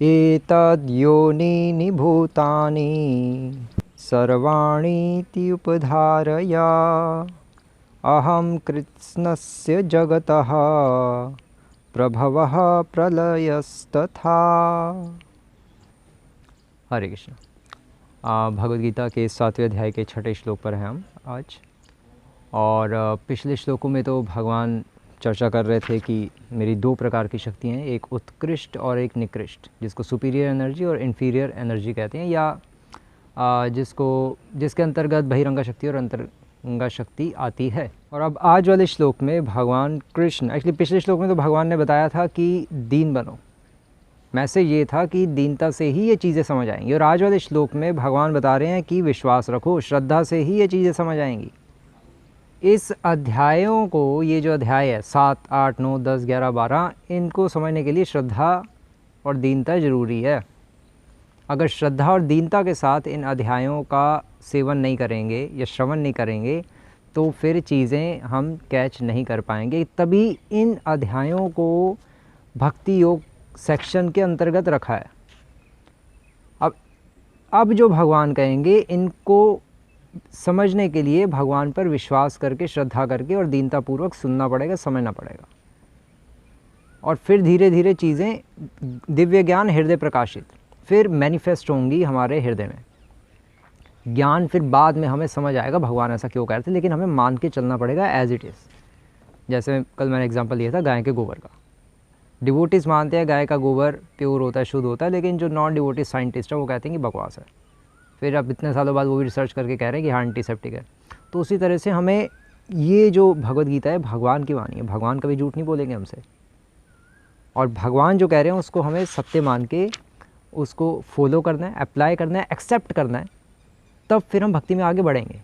एतद्योनीनि भूतानि सर्वाणीति उपधारया अहं कृत्स्नस्य जगतः प्रभवः प्रलयस्तथा। हरे कृष्ण। भगवद गीता के 7वें अध्याय के 6ठे श्लोक पर हैं हम आज। और पिछले श्लोकों में तो भगवान चर्चा कर रहे थे कि मेरी दो प्रकार की शक्तियाँ हैं, एक उत्कृष्ट और एक निकृष्ट, जिसको सुपीरियर एनर्जी और इन्फीरियर एनर्जी कहते हैं, या जिसके अंतर्गत बहिरंगा शक्ति और अंतरंगा शक्ति आती है। और अब आज वाले श्लोक में भगवान कृष्ण, एक्चुअली पिछले श्लोक में तो भगवान ने बताया था कि दीन बनो, मैसेज ये था कि दीनता से ही ये चीज़ें समझ आएंगी। और आज वाले श्लोक में भगवान बता रहे हैं कि विश्वास रखो, श्रद्धा से ही ये चीज़ें समझ आएंगी। इस अध्यायों को, ये जो अध्याय है 7, 8, 9, 10, 11, 12, इनको समझने के लिए श्रद्धा और दीनता ज़रूरी है। अगर श्रद्धा और दीनता के साथ इन अध्यायों का सेवन नहीं करेंगे या श्रवण नहीं करेंगे तो फिर चीज़ें हम कैच नहीं कर पाएंगे। तभी इन अध्यायों को भक्ति योग सेक्शन के अंतर्गत रखा है। अब जो भगवान कहेंगे इनको समझने के लिए भगवान पर विश्वास करके, श्रद्धा करके और दीनतापूर्वक सुनना पड़ेगा, समझना पड़ेगा। और फिर धीरे धीरे चीज़ें, दिव्य ज्ञान हृदय प्रकाशित, फिर मैनिफेस्ट होंगी हमारे हृदय में। ज्ञान फिर बाद में हमें समझ आएगा भगवान ऐसा क्यों कह रहे थे, लेकिन हमें मान के चलना पड़ेगा एज इट इज़। जैसे कल मैंने एग्जांपल लिया था गाय के गोबर का। डिवोटीज़ मानते हैं गाय का गोबर प्योर होता है, शुद्ध होता है, लेकिन जो नॉन डिवोटीज साइंटिस्ट है वो कहते हैं कि बकवास है। फिर अब इतने सालों बाद वो भी रिसर्च करके कह रहे हैं कि हाँ एंटीसेप्टिक है। तो उसी तरह से हमें ये जो भगवद गीता है भगवान की वाणी है, भगवान कभी झूठ नहीं बोलेंगे हमसे। और भगवान जो कह रहे हैं उसको हमें सत्य मान के उसको फॉलो करना है, अप्लाई करना है, एक्सेप्ट करना है, तब फिर हम भक्ति में आगे बढ़ेंगे।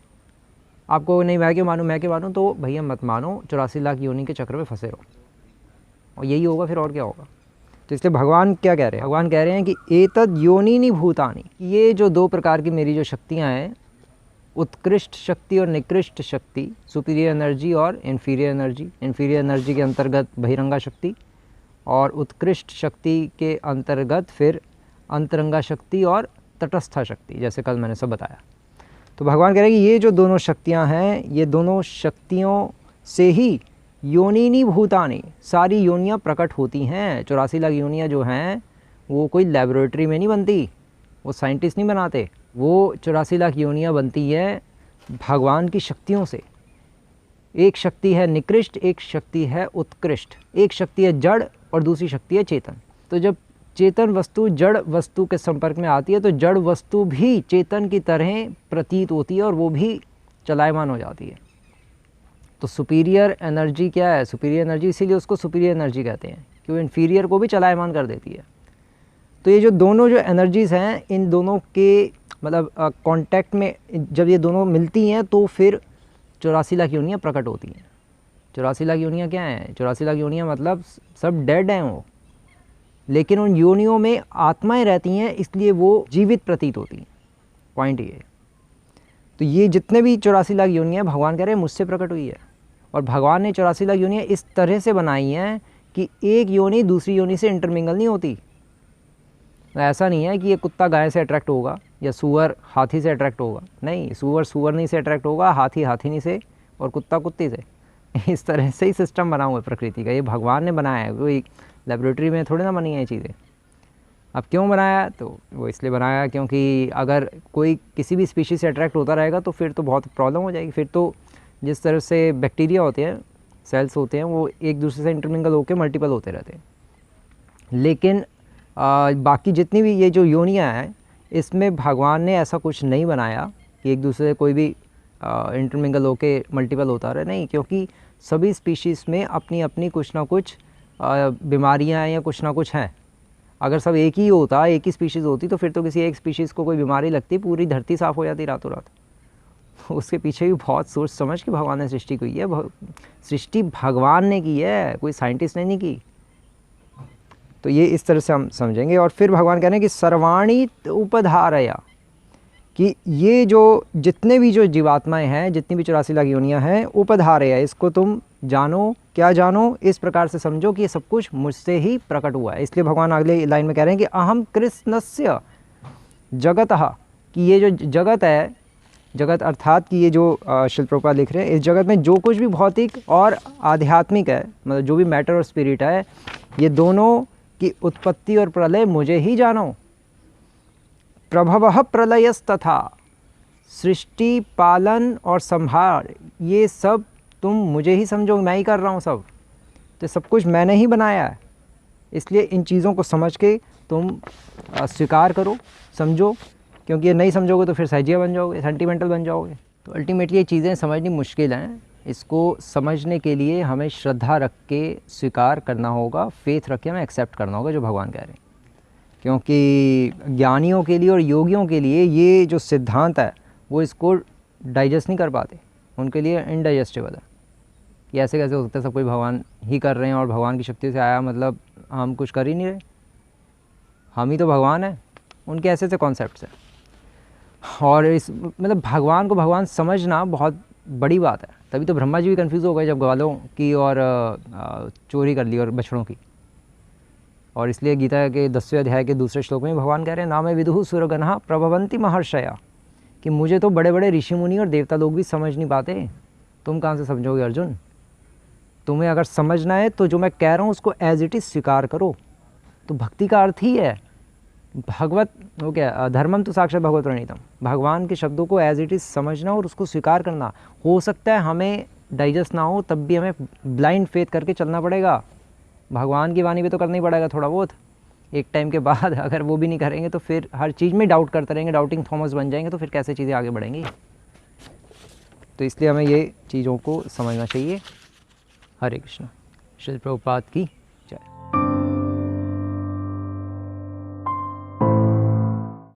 आपको नहीं मैं क्यों मानूँ तो भैया मत मानो, 84 लाख योनि के चक्र में फंसे रहो, और यही होगा फिर, और क्या होगा। तो इसलिए भगवान क्या कह रहे हैं, भगवान कह रहे हैं कि एतद योनिनी भूतानि, ये जो दो प्रकार की मेरी जो शक्तियाँ हैं, उत्कृष्ट शक्ति और निकृष्ट शक्ति, सुपीरियर एनर्जी और इन्फीरियर एनर्जी, इन्फीरियर एनर्जी के अंतर्गत बहिरंगा शक्ति और उत्कृष्ट शक्ति के अंतर्गत फिर अंतरंगा शक्ति और तटस्था शक्ति, जैसे कल मैंने सब बताया। तो भगवान कह रहे हैं कि ये जो दोनों शक्तियाँ हैं, ये दोनों शक्तियों से ही योनिनी भूतानि, सारी योनियाँ प्रकट होती हैं। 84 लाख योनियाँ जो हैं वो कोई लेबोरेटरी में नहीं बनती, वो साइंटिस्ट नहीं बनाते, वो 84 लाख योनियाँ बनती हैं भगवान की शक्तियों से। एक शक्ति है निकृष्ट, एक शक्ति है उत्कृष्ट, एक शक्ति है जड़ और दूसरी शक्ति है चेतन। तो जब चेतन वस्तु जड़ वस्तु के संपर्क में आती है तो जड़ वस्तु भी चेतन की तरह प्रतीत होती है और वो भी चलायमान हो जाती है। तो सुपीरियर एनर्जी क्या है, सुपीरियर एनर्जी इसीलिए उसको सुपीरियर एनर्जी कहते हैं कि वो इन्फीरियर को भी चलायमान कर देती है। तो ये जो दोनों जो एनर्जीज़ हैं, इन दोनों के मतलब कांटेक्ट में जब ये दोनों मिलती हैं तो फिर 84 लाख योनियाँ प्रकट होती हैं। 84 लाख योनियाँ क्या हैं, 84 लाख योनियाँ मतलब सब डेड हैं वो, लेकिन उन योनियों में आत्माएं रहती हैं इसलिए वो जीवित प्रतीत होती हैं। पॉइंट ये। तो ये जितने भी 84 लाख योनियाँ भगवान कह रहे हैं मुझसे प्रकट हुई है। और भगवान ने 84 लाख योनियाँ इस तरह से बनाई हैं कि एक योनि दूसरी योनि से इंटरमिंगल नहीं होती। ऐसा नहीं है कि ये कुत्ता गाय से अट्रैक्ट होगा या सूअर हाथी से अट्रैक्ट होगा, नहीं, सूअर सूअरनी से अट्रैक्ट होगा, हाथी हाथीनी से और कुत्ता कुत्ती से। इस तरह से ही सिस्टम बना हुआ है प्रकृति का, ये भगवान ने बनाया है, कोई लेबोरेटरी में थोड़ी ना बनी है ये चीज़ें। अब क्यों बनाया, तो वो इसलिए बनाया क्योंकि अगर कोई किसी भी स्पीशीज़ से अट्रैक्ट होता रहेगा तो फिर तो बहुत प्रॉब्लम हो जाएगी। फिर तो जिस तरह से बैक्टीरिया होते हैं, सेल्स होते हैं, वो एक दूसरे से इंटरमिंगल होकर मल्टीपल होते रहते हैं। लेकिन बाकी जितनी भी ये जो योनियाँ हैं इसमें भगवान ने ऐसा कुछ नहीं बनाया कि एक दूसरे से कोई भी इंटरमिंगल होकर मल्टीपल होता रहे, नहीं, क्योंकि सभी स्पीशीज़ में अपनी अपनी कुछ ना कुछ बीमारियाँ या कुछ ना कुछ हैं। अगर सब एक ही होता, एक ही स्पीशीज़ होती तो फिर तो किसी एक स्पीशीज़ को कोई बीमारी लगती, पूरी धरती साफ़ हो जाती रातों रात। उसके पीछे भी बहुत सोच समझ के भगवान ने सृष्टि की है। सृष्टि भगवान ने की है, कोई साइंटिस्ट ने नहीं की। तो ये इस तरह से हम समझेंगे। और फिर भगवान कह रहे हैं कि सर्वाणी उपधारया, कि ये जो जितने भी जो जीवात्माएं हैं, जितनी भी 84 लाख योनियाँ हैं, उपधारे है, इसको तुम जानो। क्या जानो? इस प्रकार से समझो कि ये सब कुछ मुझसे ही प्रकट हुआ है। इसलिए भगवान अगले लाइन में कह रहे हैं कि अहम कृष्णस्य जगतः, कि ये जो जगत है, जगत अर्थात कि ये जो शिल प्रभुपाद लिख रहे हैं, इस जगत में जो कुछ भी भौतिक और आध्यात्मिक है, मतलब जो भी मैटर और स्पिरिट है, ये दोनों की उत्पत्ति और प्रलय मुझे ही जानो। प्रभवः प्रलयस्तथा, सृष्टि, पालन और संहार, ये सब तुम मुझे ही समझो, मैं ही कर रहा हूँ सब, तो सब कुछ मैंने ही बनाया है। इसलिए इन चीज़ों को समझ के तुम स्वीकार करो, समझो, क्योंकि ये नहीं समझोगे तो फिर सहजिया बन जाओगे, सेंटिमेंटल बन जाओगे। तो अल्टीमेटली ये चीज़ें समझनी मुश्किल हैं। इसको समझने के लिए हमें श्रद्धा रख के स्वीकार करना होगा, फेथ रख के हमें एक्सेप्ट करना होगा जो भगवान कह रहे हैं। क्योंकि ज्ञानियों के लिए और योगियों के लिए ये जो सिद्धांत है वो इसको डाइजेस्ट नहीं कर पाते, उनके लिए इनडाइजेस्टेबल है कि ऐसे कैसे हो सकता है, सब कुछ भगवान ही कर रहे हैं और भगवान की शक्ति से आया, मतलब हम कुछ कर ही नहीं रहे, हम ही तो भगवान हैं। उनके ऐसे ऐसे कॉन्सेप्ट्स हैं। और इस मतलब भगवान को भगवान समझना बहुत बड़ी बात है। तभी तो ब्रह्मा जी भी कन्फ्यूज़ हो गए जब ग्वालों की और चोरी कर ली और बछड़ों की। और इसलिए गीता के 10वें अध्याय के दूसरे श्लोक में भगवान कह रहे हैं, नामे विदुः सुरगणः प्रभवन्ति महर्षया, कि मुझे तो बड़े बड़े ऋषि मुनि और देवता लोग भी समझ नहीं पाते, तुम कहाँ से समझोगे अर्जुन। तुम्हें अगर समझना है तो जो मैं कह रहा हूँ उसको एज इट इज़ स्वीकार करो। तो भक्ति का अर्थ ही है भगवत, वो क्या, धर्मम तो साक्षात भगवत प्रणीतम, भगवान के शब्दों को एज इट इज़ समझना और उसको स्वीकार करना। हो सकता है हमें डाइजेस्ट ना हो, तब भी हमें ब्लाइंड फेथ करके चलना पड़ेगा। भगवान की वाणी भी तो करना ही पड़ेगा थोड़ा बहुत। एक टाइम के बाद अगर वो भी नहीं करेंगे तो फिर हर चीज़ में डाउट करते रहेंगे, डाउटिंग थॉमस बन जाएंगे, तो फिर कैसे चीज़ें आगे बढ़ेंगी। तो इसलिए हमें ये चीज़ों को समझना चाहिए। हरे कृष्ण। श्री प्रभुपाद की